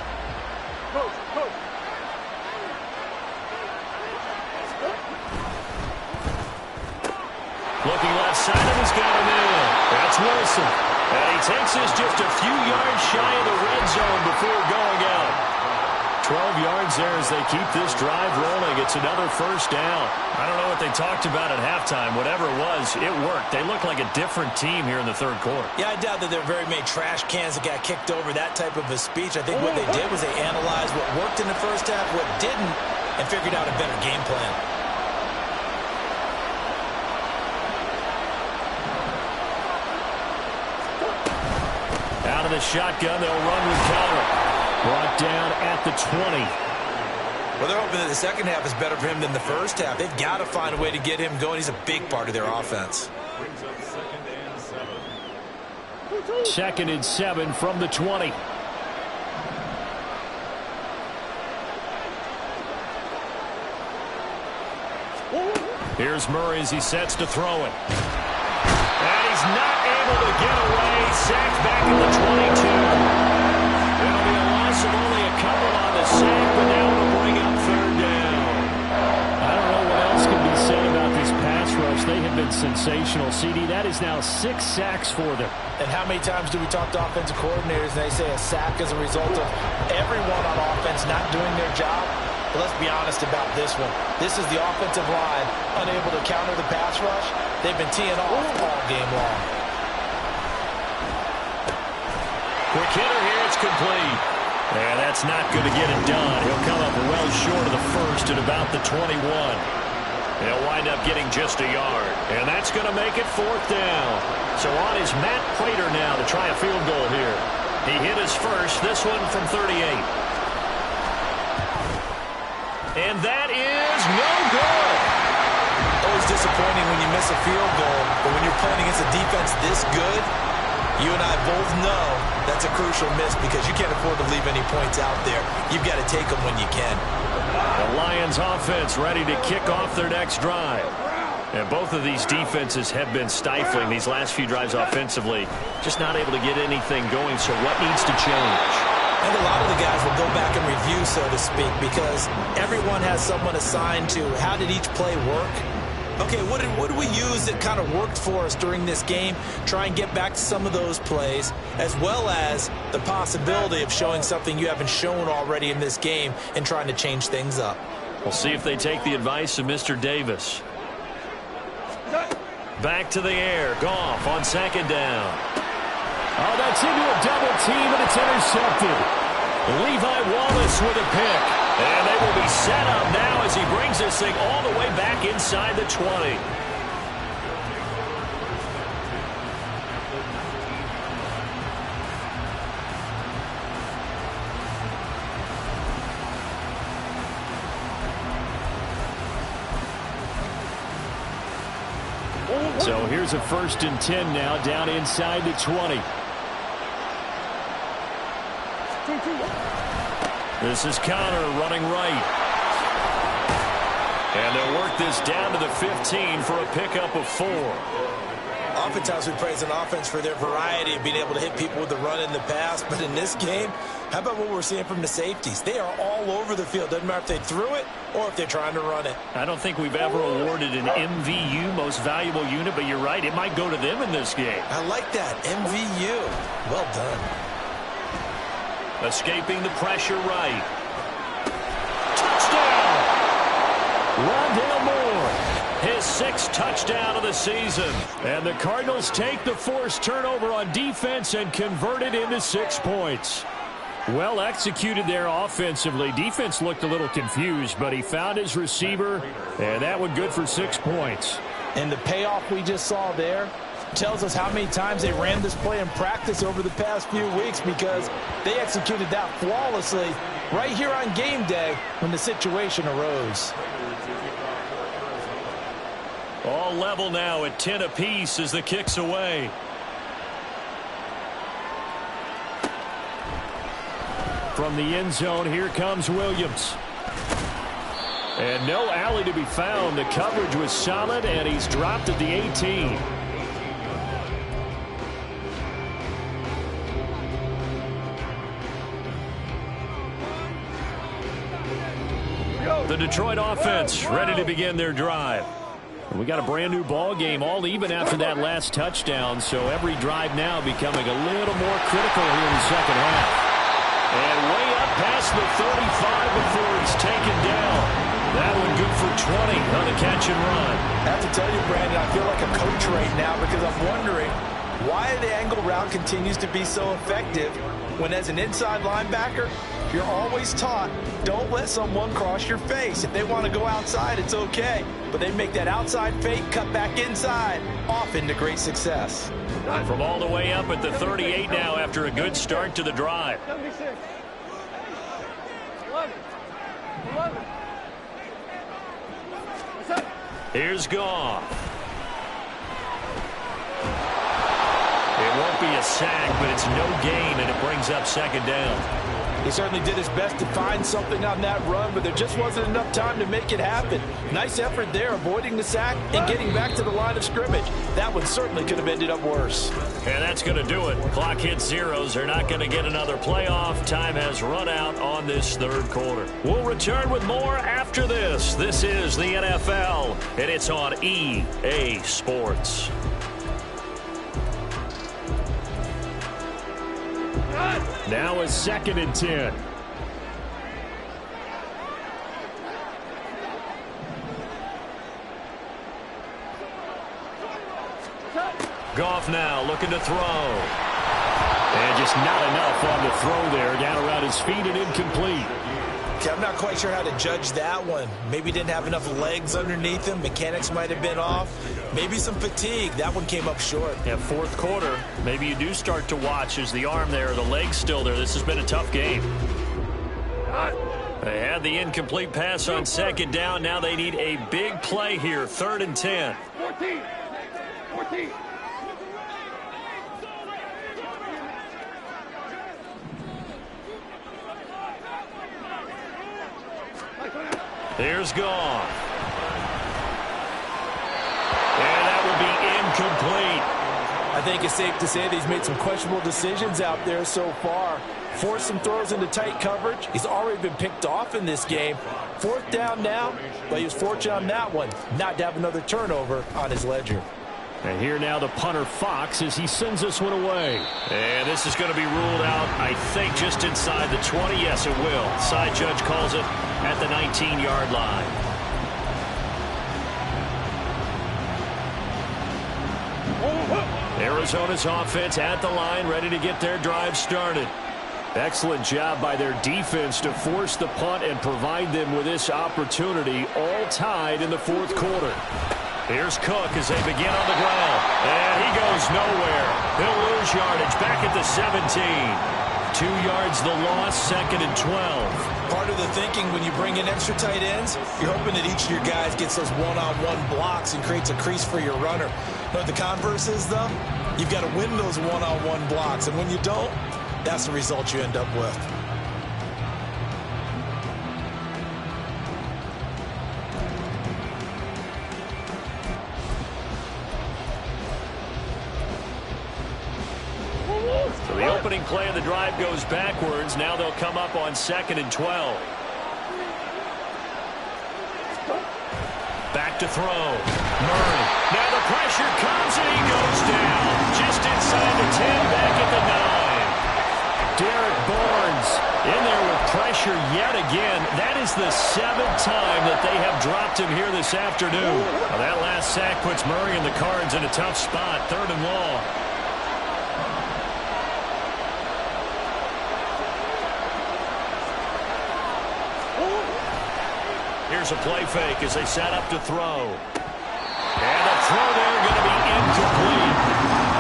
[SPEAKER 7] Looking left side, and he's got him in. That's Wilson. And he takes this just a few yards shy of the red zone before going out. 12 yards there as they keep this drive rolling. It's another first down. I don't know what they talked about at halftime. Whatever it was, it worked. They look like a different team here in the 3rd quarter.
[SPEAKER 9] Yeah, I doubt that there are very many trash cans that got kicked over, that type of a speech. I think what they did was they analyzed what worked in the first half, what didn't, and figured out a better game plan.
[SPEAKER 7] Out of the shotgun, they'll run with Connor. Brought down at the 20.
[SPEAKER 9] Well, they're hoping that the second half is better for him than the first half. They've got to find a way to get him going. He's a big part of their offense.
[SPEAKER 7] 2nd and 7 from the 20. Here's Murray as he sets to throw it. And he's not able to get away. Sacked back at the 22. It'll be a loss of only a couple on the sack, but now it'll bring up 3rd down. I don't know what else can be said about this pass rush. They have been sensational. CD, that is now 6 sacks for them.
[SPEAKER 9] And how many times do we talk to offensive coordinators and they say a sack is a result of everyone on offense not doing their job? But let's be honest about this one. This is the offensive line unable to counter the pass rush. They've been teeing off all game long.
[SPEAKER 7] Quick hitter here, it's complete. And that's not going to get it done. He'll come up well short of the first at about the 21. He'll wind up getting just a yard. And that's going to make it 4th down. So on is Matt Prater now to try a field goal here. He hit his first, this one from 38. And that is no good.
[SPEAKER 9] Always disappointing when you miss a field goal, but when you're playing against a defense this good, you and I both know that's a crucial miss because you can't afford to leave any points out there. You've got to take them when you can.
[SPEAKER 7] The Lions offense ready to kick off their next drive. And both of these defenses have been stifling these last few drives offensively. Just not able to get anything going, so what needs to change?
[SPEAKER 9] I think a lot of the guys will go back and review, so to speak, because everyone has someone assigned to how did each play work. Okay, what did we use that kind of worked for us during this game? Try and get back to some of those plays, as well as the possibility of showing something you haven't shown already in this game and trying to change things up.
[SPEAKER 7] We'll see if they take the advice of Mr. Davis. Back to the air. Goff on 2nd down.
[SPEAKER 10] Oh, that's into a double team, and it's intercepted.
[SPEAKER 7] Levi Wallace with a pick. And they will be set up now as he brings this thing all the way back inside the 20.
[SPEAKER 10] So here's a 1st and 10 now down inside the 20.
[SPEAKER 7] This is Connor running right. And they'll work this down to the 15 for a pickup of 4.
[SPEAKER 9] Oftentimes we praise an offense for their variety of being able to hit people with the run in the pass. But in this game, how about what we're seeing from the safeties? They are all over the field. Doesn't matter if they threw it or if they're trying to run it.
[SPEAKER 7] I don't think we've ever awarded an MVU, most valuable unit, but you're right. It might go to them in this game.
[SPEAKER 9] I like that. MVU. Well done.
[SPEAKER 7] Escaping the pressure right. Touchdown! Rondale Moore. His 6th touchdown of the season.
[SPEAKER 10] And the Cardinals take the forced turnover on defense and convert it into 6 points. Well executed there offensively. Defense looked a little confused, but he found his receiver, and that one good for 6 points.
[SPEAKER 9] And the payoff we just saw there tells us how many times they ran this play in practice over the past few weeks, because they executed that flawlessly right here on game day when the situation arose.
[SPEAKER 7] All level now at 10 apiece as the kick's away.
[SPEAKER 10] From the end zone, here comes Williams. And no alley to be found. The coverage was solid, and he's dropped at the 18.
[SPEAKER 7] The Detroit offense ready to begin their drive.
[SPEAKER 10] We got a brand new ball game, all even after that last touchdown, so every drive now becoming a little more critical here in the second half.
[SPEAKER 7] And way up past the 35 before he's taken down. That one good for 20 on the catch and run.
[SPEAKER 9] I have to tell you, Brandon, I feel like a coach right now, because I'm wondering why the angle route continues to be so effective when, as an inside linebacker, you're always taught, don't let someone cross your face. If they want to go outside, it's okay. But they make that outside fake, cut back inside, off into great success.
[SPEAKER 7] From all the way up at the 38 now after a good start to the drive.
[SPEAKER 8] 76. 11.
[SPEAKER 7] Here's Goff. It won't be a sack, but it's no gain, and it brings up 2nd down.
[SPEAKER 9] He certainly did his best to find something on that run, but there just wasn't enough time to make it happen. Nice effort there, avoiding the sack and getting back to the line of scrimmage. That one certainly could have ended up worse.
[SPEAKER 7] And that's going to do it. Clock hits zeros. They're not going to get another playoff. Time has run out on this 3rd quarter. We'll return with more after this. This is the NFL, and it's on EA Sports.
[SPEAKER 10] Now a 2nd and 10.
[SPEAKER 7] Goff now looking to throw. And just not enough on the throw there. Down around his feet and incomplete.
[SPEAKER 9] Okay, I'm not quite sure how to judge that one. Maybe didn't have enough legs underneath him. Mechanics might have been off. Maybe some fatigue. That one came up short.
[SPEAKER 7] Yeah, fourth quarter. Maybe you do start to watch. Is the arm there, the leg's still there? This has been a tough game. They had the incomplete pass on second down. Now they need a big play here. 3rd and 10.
[SPEAKER 8] 14.
[SPEAKER 7] Here's Goff. And that will be incomplete.
[SPEAKER 9] I think it's safe to say that he's made some questionable decisions out there so far. Forced some throws into tight coverage. He's already been picked off in this game. 4th down now, but he was fortunate on that one not to have another turnover on his ledger.
[SPEAKER 7] And here now the punter, Fox, as he sends this one away. And this is going to be ruled out, I think, just inside the 20. Yes, it will. Side judge calls it at the 19-yard line. Arizona's offense at the line, ready to get their drive started. Excellent job by their defense to force the punt and provide them with this opportunity, all tied in the 4th quarter. Here's Cook as they begin on the ground. And he goes nowhere. He'll lose yardage back at the 17. 2 yards the loss, 2nd and 12.
[SPEAKER 9] Part of the thinking when you bring in extra tight ends, you're hoping that each of your guys gets those one-on-one blocks and creates a crease for your runner. But the converse is, though, you've got to win those one-on-one blocks. And when you don't, that's the result you end up with.
[SPEAKER 7] So the opening play of the drive goes backwards. Now they'll come up on 2nd and 12. Back to throw. Murray. Now the pressure comes and he goes down. Just inside the 10, back at the 9. Derek Barnes in there with pressure yet again. That is the 7th time that they have dropped him here this afternoon. Well, that last sack puts Murray and the Cards in a tough spot. 3rd and long. Here's a play fake as they set up to throw. And the throw there going to be incomplete.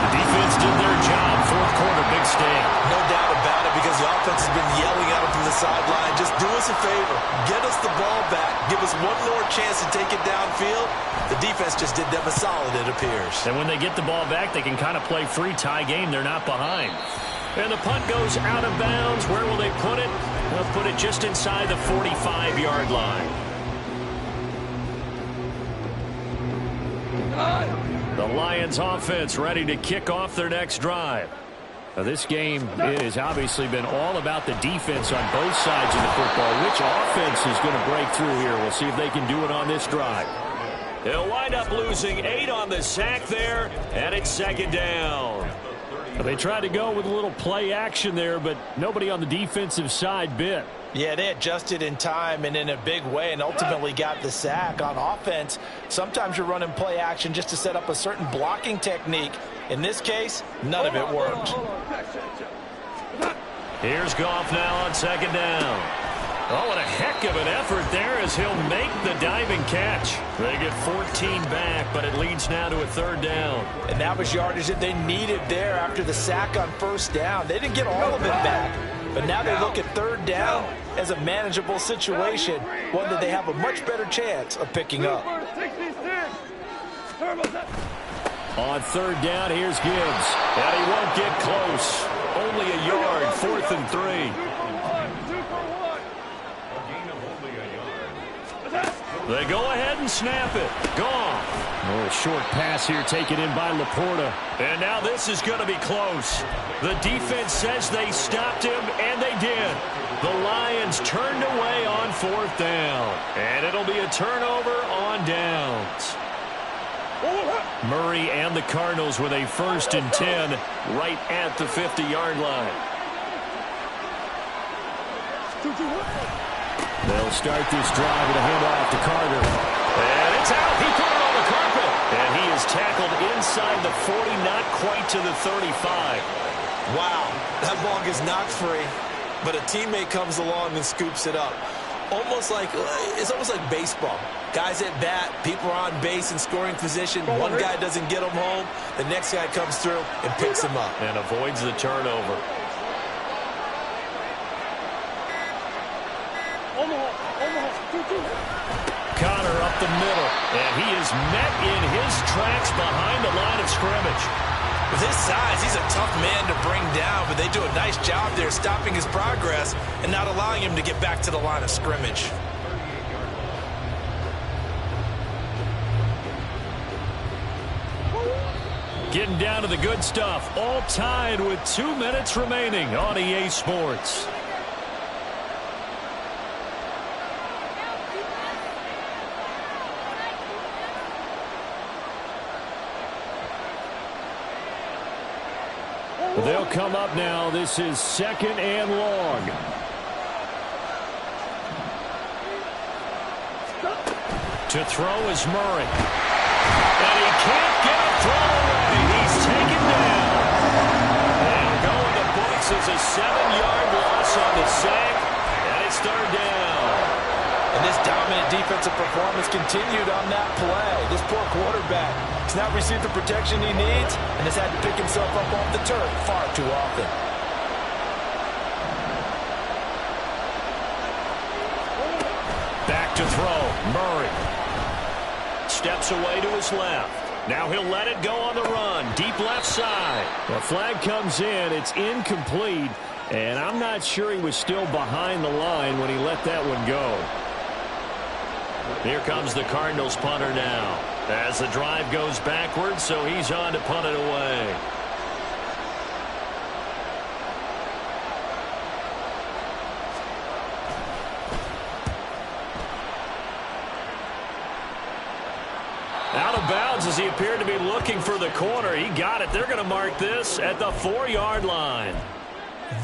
[SPEAKER 7] The defense did their job. 4th quarter, big stand.
[SPEAKER 9] No doubt about it, because the offense has been yelling at him from the sideline. Just do us a favor. Get us the ball back. Give us one more chance to take it downfield. The defense just did them a solid, it appears.
[SPEAKER 7] And when they get the ball back, they can kind of play free tie game. They're not behind. And the punt goes out of bounds. Where will they put it? They'll put it just inside the 45-yard line. The Lions offense ready to kick off their next drive. Now, this game has obviously been all about the defense on both sides of the football. Which offense is going to break through here? We'll see if they can do it on this drive. They'll wind up losing 8 on the sack there, and it's 2nd down. They tried to go with a little play action there, but nobody on the defensive side bit.
[SPEAKER 9] Yeah, they adjusted in time and in a big way and ultimately got the sack. On offense, sometimes you're running play action just to set up a certain blocking technique. In this case, none of it worked.
[SPEAKER 7] Here's Goff now on 2nd down. Oh, what a heck of an effort there as he'll make the diving catch. They get 14 back, but it leads now to a 3rd down.
[SPEAKER 9] And that was yardage that they needed there after the sack on 1st down. They didn't get all of it back, but now they look at 3rd down as a manageable situation, one that they have a much better chance of picking up.
[SPEAKER 7] On 3rd down, here's Gibbs. And he won't get close. Only a yard, 4th and 3. They go ahead and snap it. Gone. Oh, a short pass here taken in by Laporta. And now this is going to be close. The defense says they stopped him, and they did. The Lions turned away on 4th down. And it'll be a turnover on downs. Murray and the Cardinals with a 1st and 10 right at the 50-yard line. They'll start this drive with a handoff to Carter. And it's out. He put it on the carpet. And he is tackled inside the 40, not quite to the 35.
[SPEAKER 9] Wow, that ball gets knocked free, but a teammate comes along and scoops it up. It's almost like baseball. Guys at bat, people are on base in scoring position. One guy doesn't get him home. The next guy comes through and picks him up.
[SPEAKER 7] And avoids the turnover. Connor up the middle, and he is met in his tracks behind the line of scrimmage.
[SPEAKER 9] With his size, he's a tough man to bring down, but they do a nice job there stopping his progress and not allowing him to get back to the line of scrimmage.
[SPEAKER 7] Getting down to the good stuff, all tied with 2 minutes remaining on EA Sports. They'll come up now. This is 2nd and long. To throw is Murray. And he can't get a throw away. He's taken down. And going to books is a 7-yard loss on the sack. And it's 3rd down.
[SPEAKER 9] And this dominant defensive performance continued on that play. This poor quarterback has not received the protection he needs and has had to pick himself up off the turf far too often.
[SPEAKER 7] Back to throw. Murray steps away to his left. Now he'll let it go on the run. Deep left side. The flag comes in. It's incomplete. And I'm not sure he was still behind the line when he let that one go. Here comes the Cardinals punter now. As the drive goes backwards, so he's on to punt it away. Out of bounds as he appeared to be looking for the corner. He got it. They're going to mark this at the 4-yard line.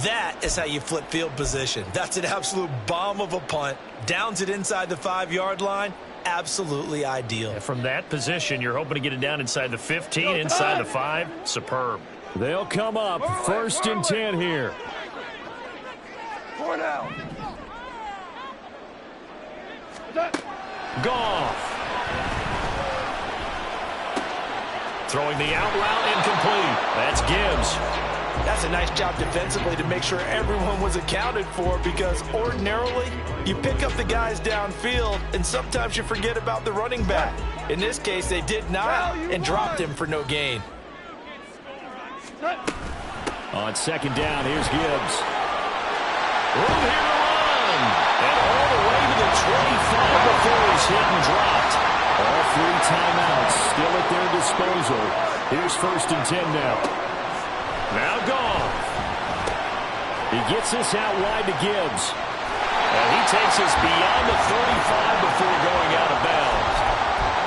[SPEAKER 9] That is how you flip field position. That's an absolute bomb of a punt. Downs it inside the 5-yard line. Absolutely ideal.
[SPEAKER 7] And from that position, you're hoping to get it down inside the 15, inside the 5. Superb. They'll come up 1st and 10 here.
[SPEAKER 8] 4 down.
[SPEAKER 7] Goff. Throwing the out route incomplete. That's Gibbs.
[SPEAKER 9] That's a nice job defensively to make sure everyone was accounted for, because ordinarily you pick up the guys downfield and sometimes you forget about the running back. In this case, they did not and dropped him for no gain.
[SPEAKER 7] On 2nd down, here's Gibbs. Room here to run. And all the way to the 25 before he's hit and dropped. All 3 timeouts still at their disposal. Here's 1st and 10 now. Now Goff. He gets this out wide to Gibbs. And he takes us beyond the 35 before going out of bounds.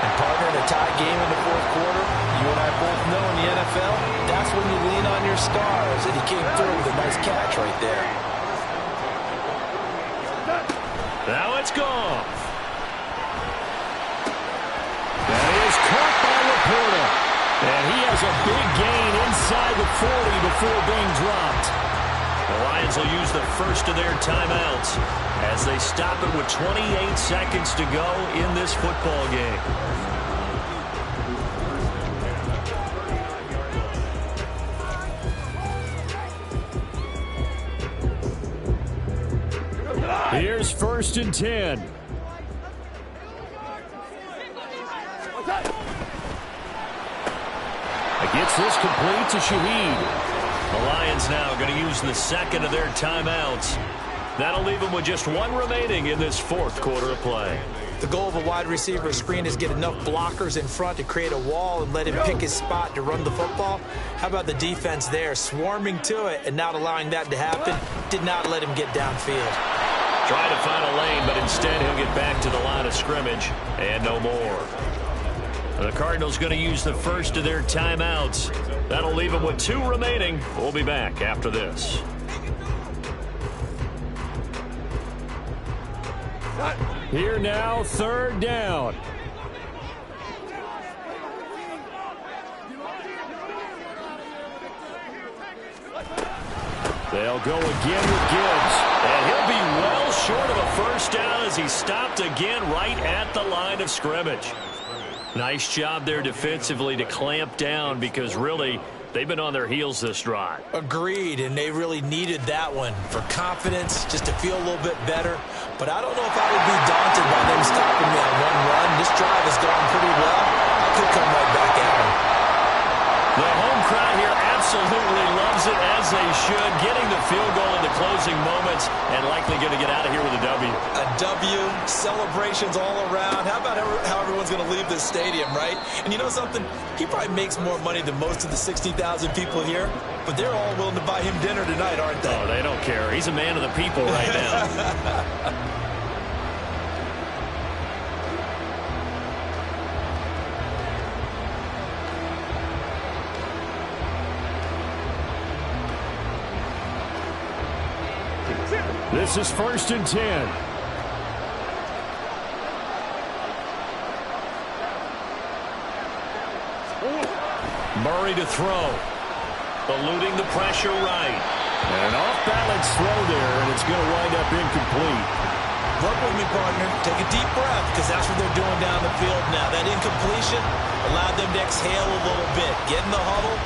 [SPEAKER 9] And partner, in a tie game in the 4th quarter, you and I both know in the NFL, that's when you lean on your stars. And he came through with a nice catch right there.
[SPEAKER 7] Now it's Goff. That is caught by Laporta. And he has a big gain inside the 40 before being dropped. The Lions will use the first of their timeouts as they stop it with 28 seconds to go in this football game. Here's 1st and 10. Gets this complete to Shaheed. The Lions now going to use the 2nd of their timeouts. That'll leave them with just 1 remaining in this 4th quarter of play.
[SPEAKER 9] The goal of a wide receiver screen is get enough blockers in front to create a wall and let him pick his spot to run the football. How about the defense there, swarming to it and not allowing that to happen? Did not let him get downfield.
[SPEAKER 7] Trying to find a lane, but instead he'll get back to the line of scrimmage and no more. The Cardinals going to use the first of their timeouts. That'll leave them with 2 remaining. We'll be back after this. Here now, 3rd down. They'll go again with Gibbs. And he'll be well short of a first down as he stopped again right at the line of scrimmage. Nice job there defensively to clamp down because really they've been on their heels this drive.
[SPEAKER 9] Agreed, and they really needed that one for confidence, just to feel a little bit better. But I don't know if I would be daunted by them stopping me on one run. This drive has gone pretty well. I could come right back at them.
[SPEAKER 7] The home crowd here absolutely loves it, as they should, getting the field goal in the closing moments and likely going to get out of here with a W.
[SPEAKER 9] A W, celebrations all around. How about how everyone's going to leave this stadium, right? And you know something? He probably makes more money than most of the 60,000 people here, but they're all willing to buy him dinner tonight, aren't they?
[SPEAKER 7] Oh, they don't care. He's a man of the people right now. This is 1st and 10. Murray to throw. Eluding the pressure right. An off-balance throw there, and it's going to wind up incomplete.
[SPEAKER 9] Work with me, partner. Take a deep breath, because that's what they're doing down the field now. That incompletion allowed them to exhale a little bit. Get in the huddle.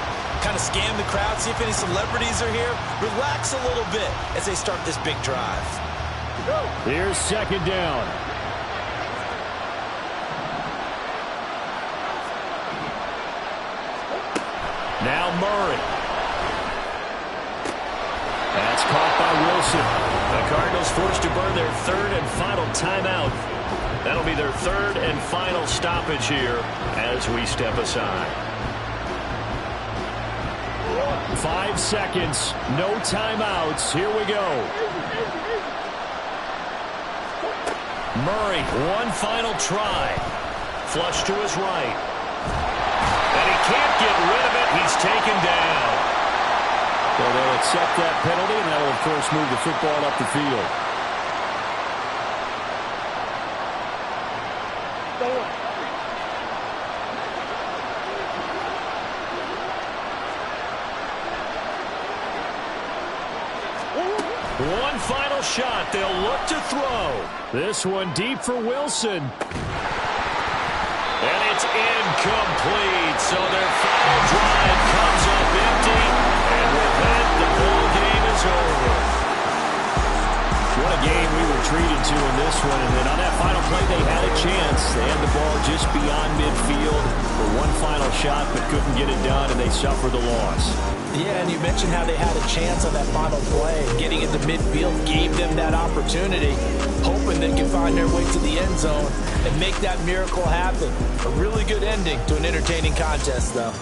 [SPEAKER 9] Kind of scan the crowd, see if any celebrities are here. Relax a little bit as they start this big drive.
[SPEAKER 7] Here's 2nd down. Now Murray. That's caught by Wilson. The Cardinals forced to burn their 3rd and final timeout. That'll be their 3rd and final stoppage here as we step aside. 5 seconds, no timeouts. Here we go. Murray, one final try. Flush to his right. And he can't get rid of it. He's taken down. Well, they'll accept that penalty, and that will, of course, move the football up the field. One final shot. They'll look to throw. This one deep for Wilson. And it's incomplete. So their final drive comes up empty. And with that, the ball game is over. What a game we were treated to in this one. And then on that final play, they had a chance. They had the ball just beyond midfield for one final shot, but couldn't get it done, and they suffered the loss.
[SPEAKER 9] Yeah, and you mentioned how they had a chance on that final play. Getting into midfield gave them that opportunity, hoping they could find their way to the end zone and make that miracle happen. A really good ending to an entertaining contest, though.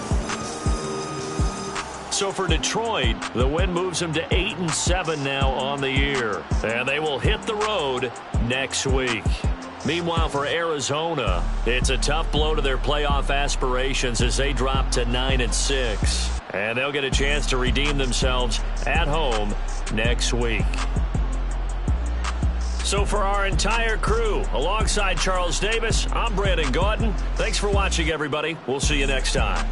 [SPEAKER 7] So for Detroit, the win moves them to 8-7 now on the year. And they will hit the road next week. Meanwhile, for Arizona, it's a tough blow to their playoff aspirations as they drop to 9-6. And they'll get a chance to redeem themselves at home next week. So for our entire crew, alongside Charles Davis, I'm Brandon Gaudin. Thanks for watching, everybody. We'll see you next time.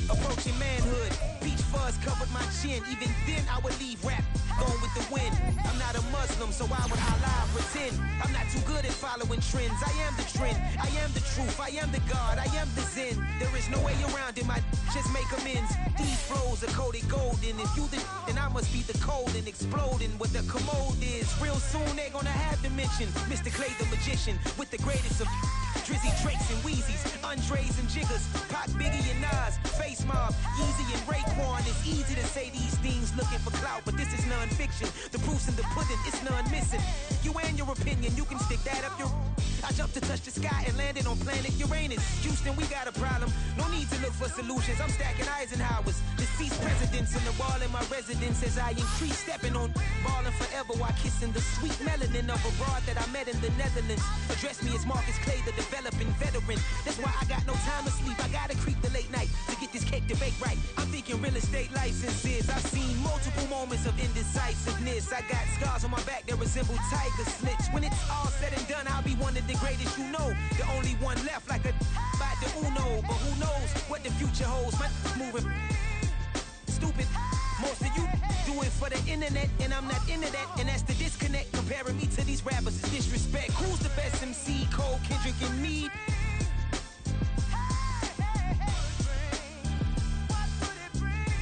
[SPEAKER 1] Approaching manhood, beach fuzz
[SPEAKER 11] covered my chin. Even then, I would leave rap going with the wind. I'm not a Muslim, so why would Allah pretend? I'm not too good at following trends. I am the trend, I am the truth, I am the God, I am the Zen. There is no way around it, my just make amends. These flows are coated golden. If you the then I must be the cold and exploding what the commode is. Real soon they gonna have to mention Mr. Clay the magician with the greatest of Drizzy, Drakes, and Wheezies, Andres and Jiggers, Pac, Biggie, and Nas, Face Mob, Easy and Raekwon. It's easy to say these things looking for clout, but this is non-fiction. The proof's in the pudding, it's none missing. You and your opinion, you can stick that up your... I jumped to touch the sky and landed on planet Uranus. Houston, we got a problem. No need to look for solutions. I'm stacking Eisenhowers. Deceased presidents on the wall in my residence as I increase stepping on ballin' forever while kissing the sweet melanin of a broad that I met in the Netherlands. Address me as Marcus Clay, the developing veteran. That's why I got no time to sleep. I gotta creep the late night to get this cake to bake right. I'm thinking real estate licenses. I've seen multiple moments of indecisiveness. I got scars on my back that resemble tiger slits. When it's all said and done, I'll be one of the greatest you know. The only one left like a by the Uno. But who knows what the future holds. My moving stupid. Most of you do it for the internet, and I'm not into that, and that's the disconnect. Comparing me to these rappers is disrespect. Who's the best MC? Cole, Kendrick, and me?